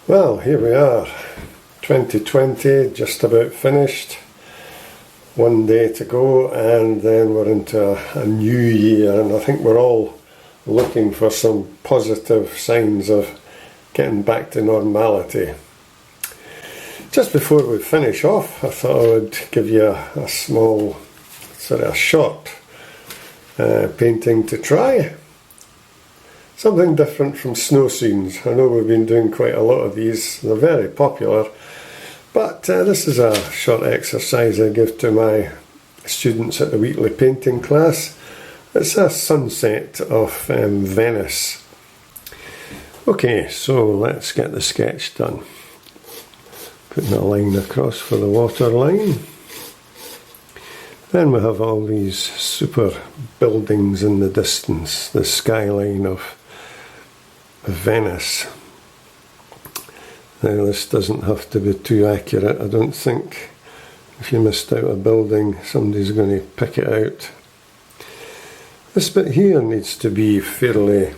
Well, here we are, 2020, just about finished. One day to go, and then we're into a new year, and I think we're all looking for some positive signs of getting back to normality. Just before we finish off, I thought I would give you a small, short painting to try. Something different from snow scenes. I know we've been doing quite a lot of these. They're very popular. But this is a short exercise I give to my students at the weekly painting class. It's a sunset of Venice. Okay, so let's get the sketch done. Putting a line across for the water line. Then we have all these super buildings in the distance, the skyline of Venice. Now this doesn't have to be too accurate. I don't think if you missed out a building, somebody's going to pick it out. This bit here needs to be fairly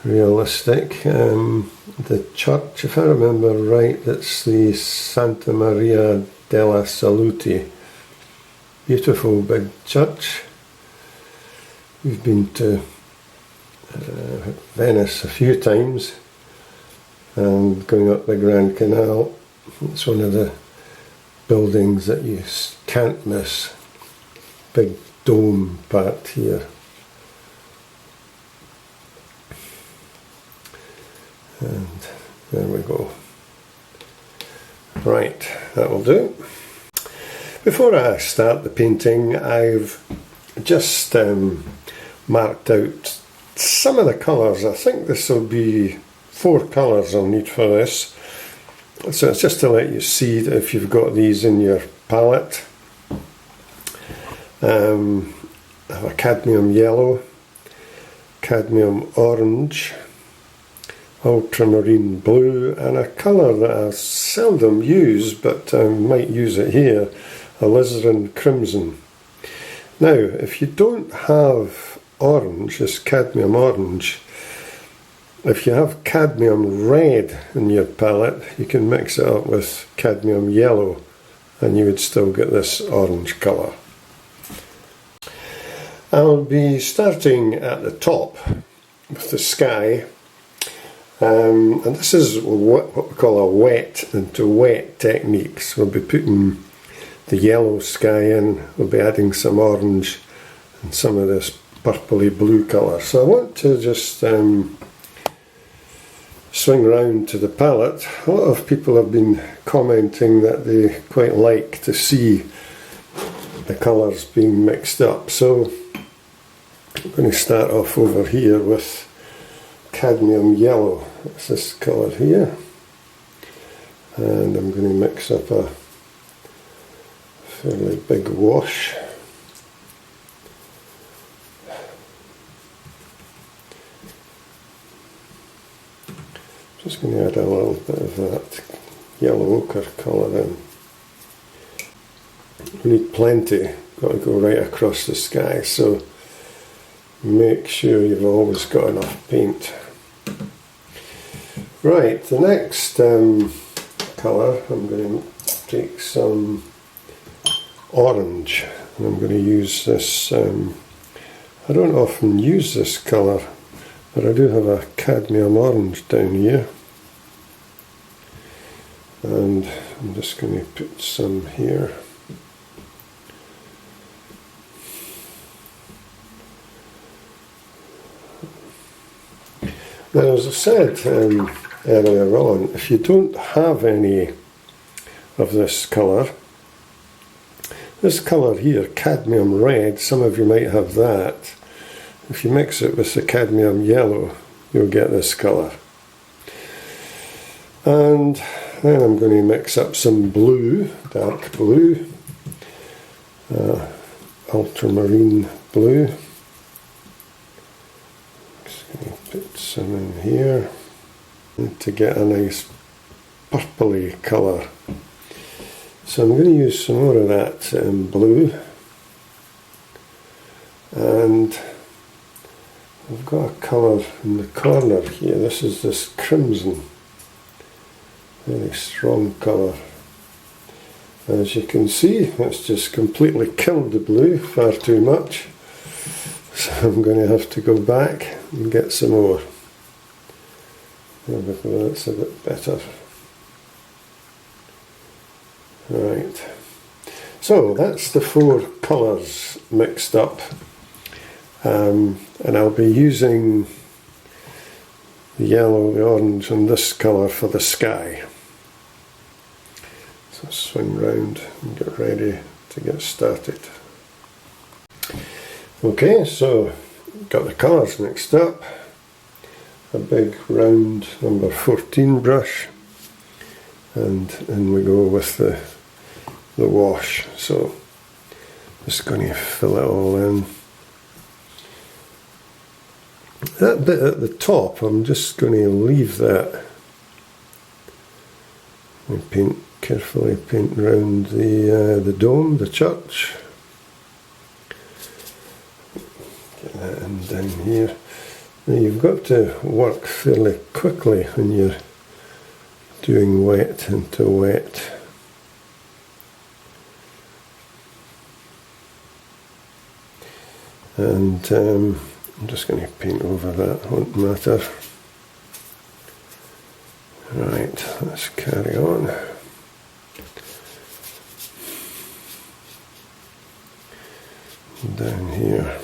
realistic. The church, if I remember right, it's the Santa Maria della Salute. Beautiful big church. We've been to Venice a few times, and going up the Grand Canal, it's one of the buildings that you can't miss. Big dome part here. And there we go. Right, that will do. Before I start the painting, I've just marked out some of the colours. I think this will be 4 colours I'll need for this. So it's just to let you see if you've got these in your palette. I have a cadmium yellow, cadmium orange, ultramarine blue, and a colour that I seldom use, but I might use it here, alizarin crimson. Now, if you don't have orange, this cadmium orange, if you have cadmium red in your palette, you can mix it up with cadmium yellow and you would still get this orange colour. I'll be starting at the top with the sky, and this is what we call a wet into wet technique. So we'll be putting the yellow sky in, we'll be adding some orange and some of this purpley blue colour. So I want to just swing round to the palette. A lot of people have been commenting that they quite like to see the colours being mixed up. So I'm going to start off over here with cadmium yellow. That's this colour here. And I'm going to mix up a fairly big wash. Just going to add a little bit of that yellow ochre colour in. We need plenty, got to go right across the sky, so make sure you've always got enough paint. Right, the next colour, I'm going to take some orange, and I'm going to use this, I don't often use this colour, but I do have a cadmium orange down here, and I'm just going to put some here. Now, as I said earlier on, if you don't have any of this colour here, cadmium red, some of you might have that. If you mix it with the cadmium yellow, you'll get this colour. And then I'm going to mix up some blue, dark blue, ultramarine blue. Just going to put some in here to get a nice purpley colour. So I'm going to use some more of that blue, and I've got a colour in the corner here. This is this crimson, very strong colour. As you can see, it's just completely killed the blue, far too much. So I'm going to have to go back and get some more. That's a bit better. Right. So that's the 4 colours mixed up. And I'll be using the yellow, the orange and this colour for the sky. So swing round and get ready to get started. Okay, so got the colours mixed up. A big round number 14 brush, and in we go with the wash. So just going to fill it all in. That bit at the top, I'm just going to leave that. I carefully paint around the dome, the church. Get that in down here. Now you've got to work fairly quickly when you're doing wet into wet. And I'm just going to paint over that, won't matter. Right, let's carry on. Down here.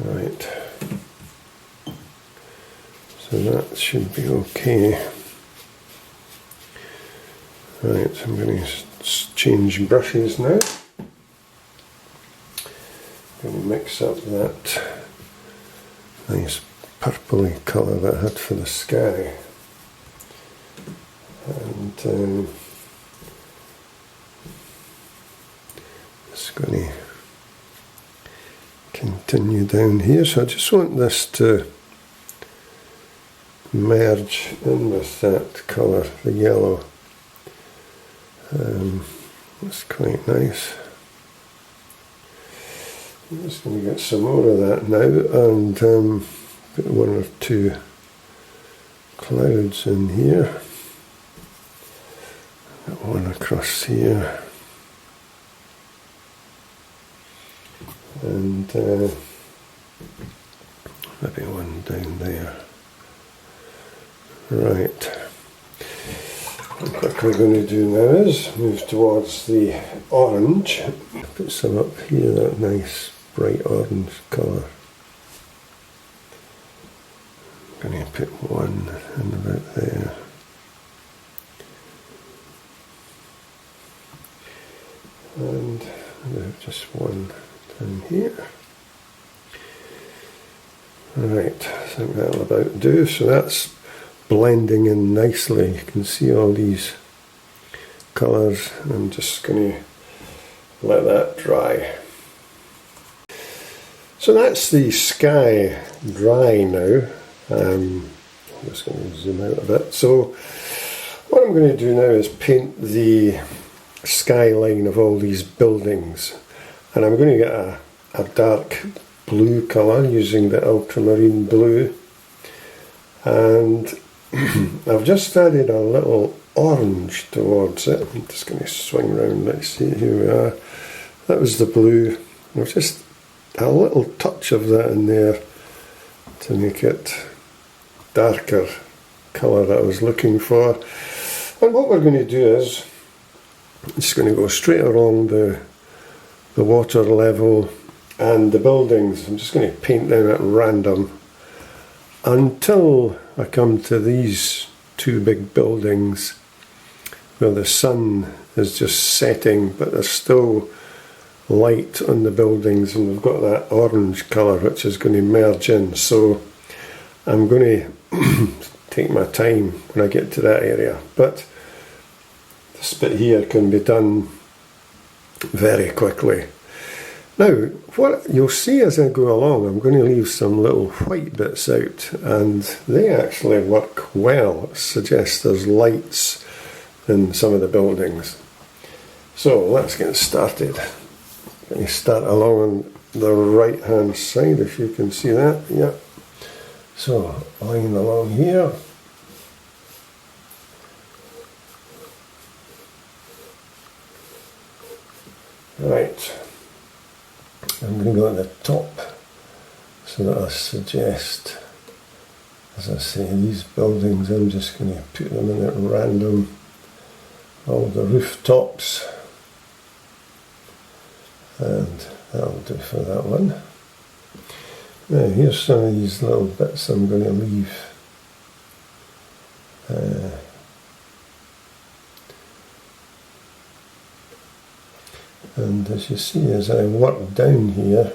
Right. So that should be okay. Right, I'm going to change brushes now. Going to mix up that nice purpley colour that I had for the sky, and just going to continue down here. So I just want this to merge in with that colour, the yellow. That's quite nice. I'm just going to get some more of that now and put 1 or 2 clouds in here. Got one across here. And maybe one down there. Right. What I'm quickly going to do now is move towards the orange. Put some up here, that nice bright orange colour. I'm going to put one in about there. And just one down here. Right, I think that'll about do. So that's blending in nicely. You can see all these colours. I'm just going to let that dry. So that's the sky dry now. I'm just going to zoom out a bit. So what I'm going to do now is paint the skyline of all these buildings, and I'm going to get a dark blue colour using the ultramarine blue, and I've just added a little orange towards it. I'm just going to swing around. Let's see, here we are. That was the blue. There's just a little touch of that in there to make it darker colour that I was looking for. And what we're going to do is it's going to go straight along the water level and the buildings. I'm just going to paint them at random until I come to these 2 big buildings where the sun is just setting, but there's still light on the buildings, and we've got that orange colour which is going to merge in. So I'm going to take my time when I get to that area, but this bit here can be done very quickly. Now what you'll see as I go along, I'm going to leave some little white bits out, and they actually work well. It suggests there's lights in some of the buildings. So let's get started. I'm going to start along the right hand side, if you can see that. Yeah. So line along here. Right. I'm going to go at the top so that I suggest, as I say, these buildings, I'm just going to put them in at random, all the rooftops, and that'll do for that one. Now here's some of these little bits I'm going to leave. And as you see, as I work down here,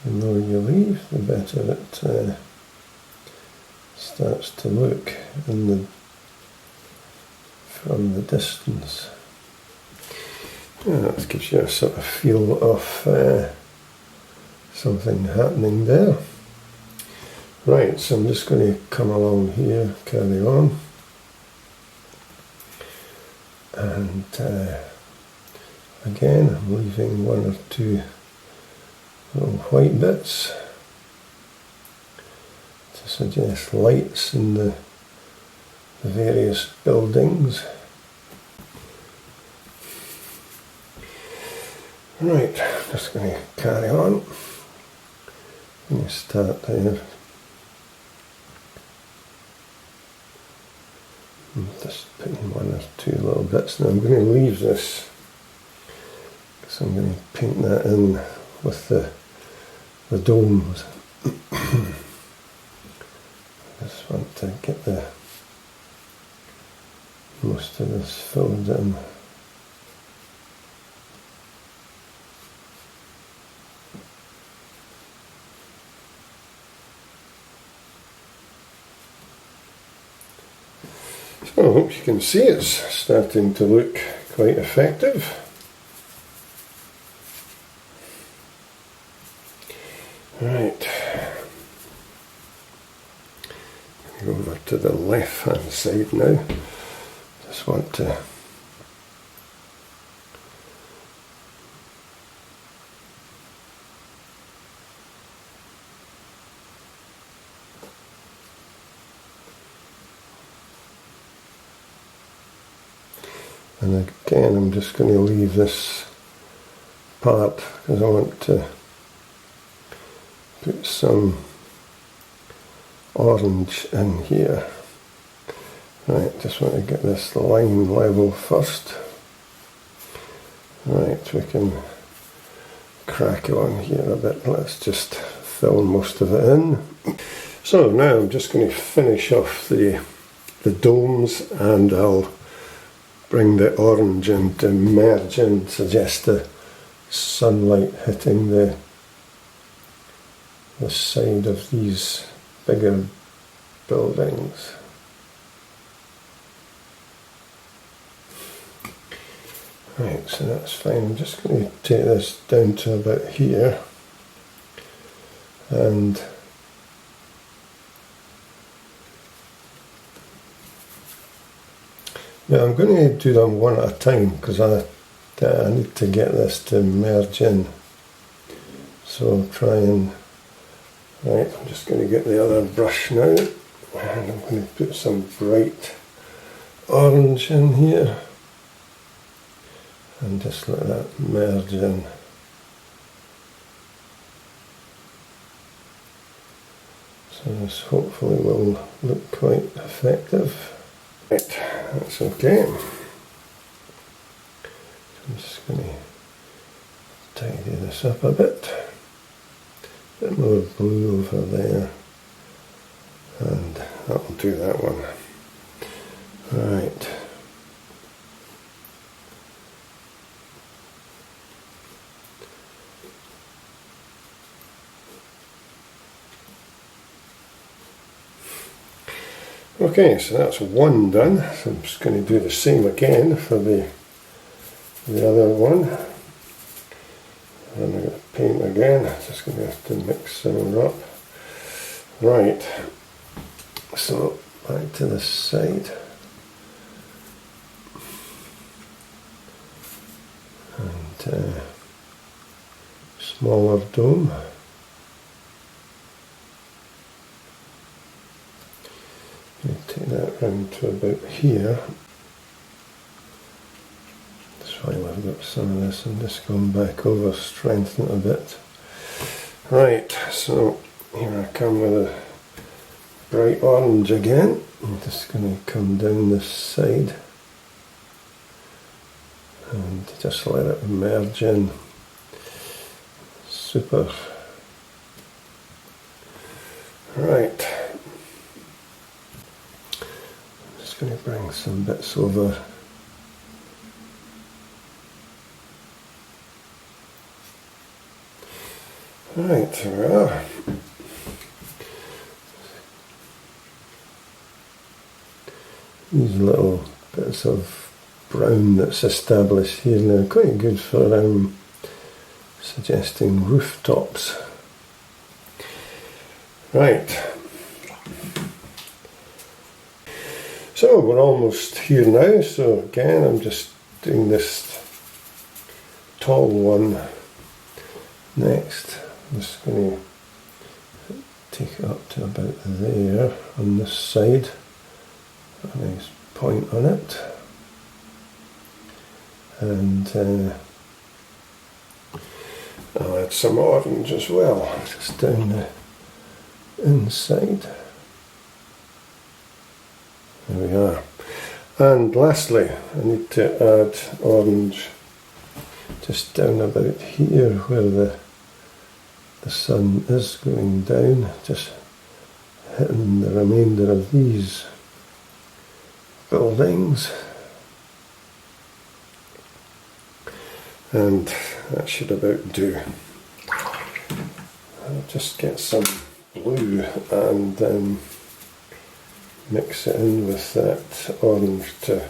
the more you leave, the better it starts to look from the distance. Yeah, that gives you a sort of feel of something happening there. Right, so I'm just going to come along here, carry on, and again I'm leaving one or two little white bits to suggest lights in the various buildings. Right, just going to carry on. Let me start there. I'm just putting one or two little bits. Now I'm going to leave this because I'm going to paint that in with the domes. I just want to get most of this filled in. So I hope you can see it's starting to look quite effective. Right, go over to the left hand side now. Just want to and again I'm just going to leave this part because I want to put some orange in here. Right, just want to get this line level first. Right, we can crack on here a bit. Let's just fill most of it in. So now I'm just going to finish off the domes, and I'll bring the orange in to merge in, suggest the sunlight hitting the side of these bigger buildings. Right, so that's fine. I'm just going to take this down to about here, and now I'm going to do them one at a time because I need to get this to merge in. So I'll try and, right, I'm just going to get the other brush now, and I'm going to put some bright orange in here and just let that merge in. So this hopefully will look quite effective. Right, that's okay. So I'm just going to tidy this up a bit more blue over there, and that'll do that one. Right. Okay, so that's one done. So I'm just going to do the same again for the other one. And I'm going to paint again. Just going to have to mix them up. Right. So back to this side. And just smaller dome. Take that round to about here. That's while I've got some of this, I'm just going back over, strengthen it a bit. Right, so here I come with a bright orange again. I'm just going to come down this side and just let it merge in. Super. Right. I'm just going to bring some bits over. Right, there we are. These little bits of brown that's established here now, quite good for suggesting rooftops. Right. So we're almost here now, so again I'm just doing this tall one next. I'm just going to take it up to about there on this side. A nice point on it. And I'll add some orange as well, just down the inside. There we are. And lastly, I need to add orange just down about here where the sun is going down, just hitting the remainder of these buildings. And that should about do. I'll just get some blue and then mix it in with that orange to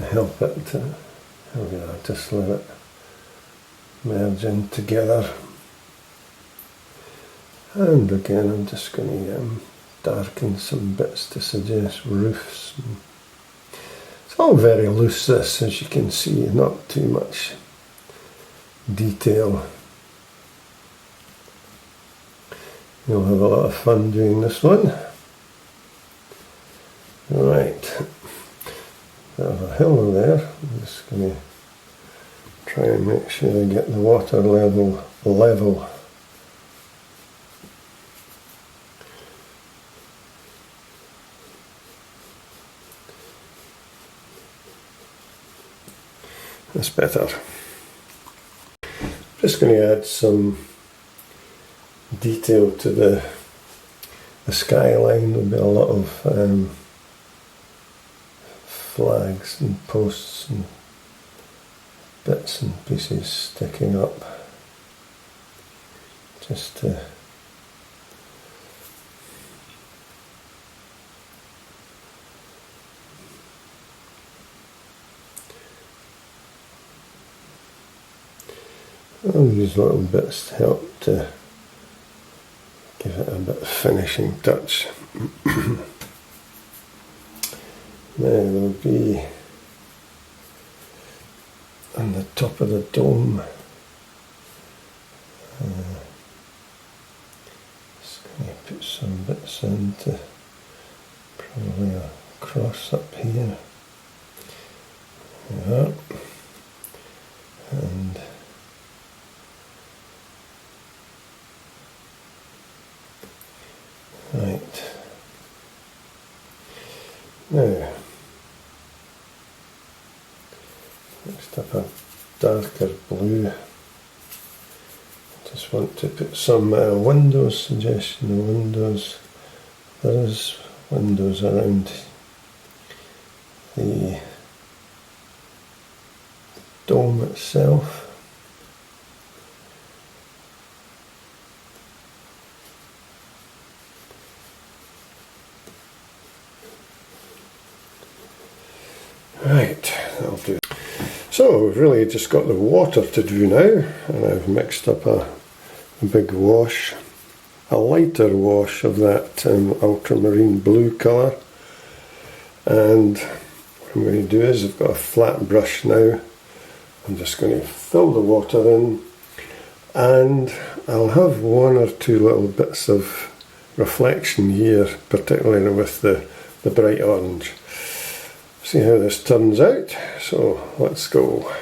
help it to, there we are, just let it merge in together. And again I'm just going to darken some bits to suggest roofs. It's all very loose, this, as you can see, not too much detail. You'll have a lot of fun doing this one. Right, there's a hill there. I'm just going to try and make sure I get the water level level. That's better. Just going to add some detail to the skyline. There'll be a lot of flags and posts and bits and pieces sticking up, just to all these little bits help to give it a bit of finishing touch. Now there'll be on the top of the dome, just going to put some bits into probably a cross up here. Yeah. And right. Now, next up a darker blue. Just want to put some windows, suggestion of windows. There is windows around the dome itself. Right, that'll do. So we've really just got the water to do now, and I've mixed up a big wash, a lighter wash of that ultramarine blue colour. And what I'm going to do is I've got a flat brush now, I'm just going to fill the water in, and I'll have one or two little bits of reflection here, particularly with the bright orange. See how this turns out. So let's go.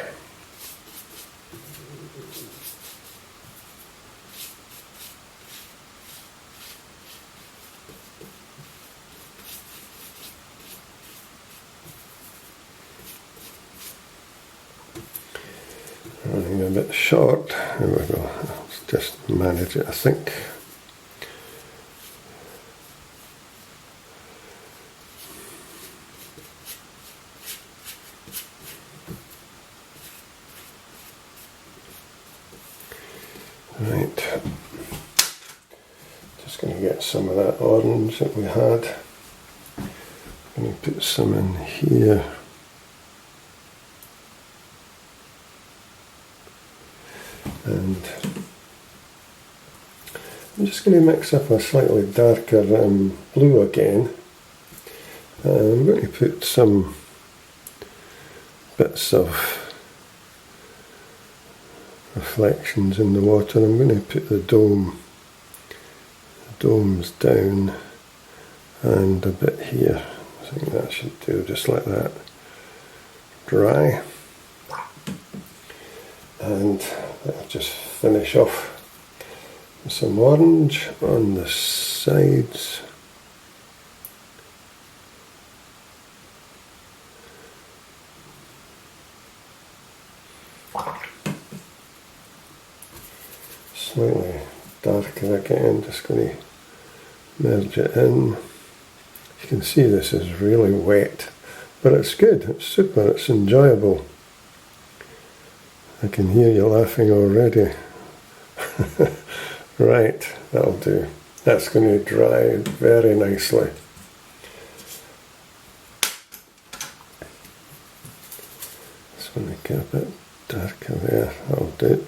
Running a bit short. There we go. Let's just manage it, I think. Right. Just going to get some of that orange that we had. I'm going to put some in here. And I'm just going to mix up a slightly darker blue again. I'm going to put some bits of reflections in the water. I'm going to put the domes down and a bit here. I think that should do, just like that. Dry. And I'll just finish off with some orange on the sides. Slightly darker again, just going to merge it in. You can see this is really wet, but it's good, it's super, it's enjoyable. I can hear you laughing already. Right, that'll do. That's going to dry very nicely. Just want to get a bit darker there, that'll do.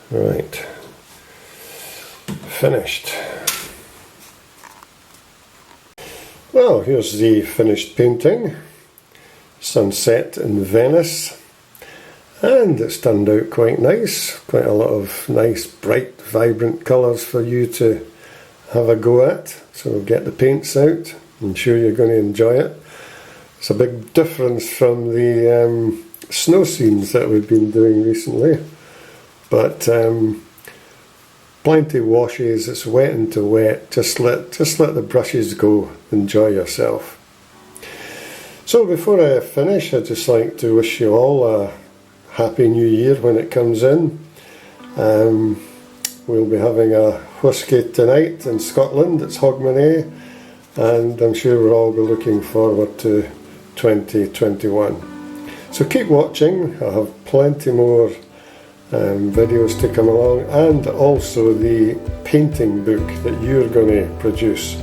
Right, finished. Well, here's the finished painting. Sunset in Venice, and it's turned out quite nice. Quite a lot of nice, bright, vibrant colours for you to have a go at. So get the paints out. I'm sure you're going to enjoy it. It's a big difference from the snow scenes that we've been doing recently. But plenty washes, it's wet into wet, just let the brushes go, enjoy yourself. So before I finish, I'd just like to wish you all a happy new year when it comes in. We'll be having a whisky tonight in Scotland, it's Hogmanay, and I'm sure we'll all be looking forward to 2021. So keep watching, I'll have plenty more videos to come along, and also the painting book that you're going to produce.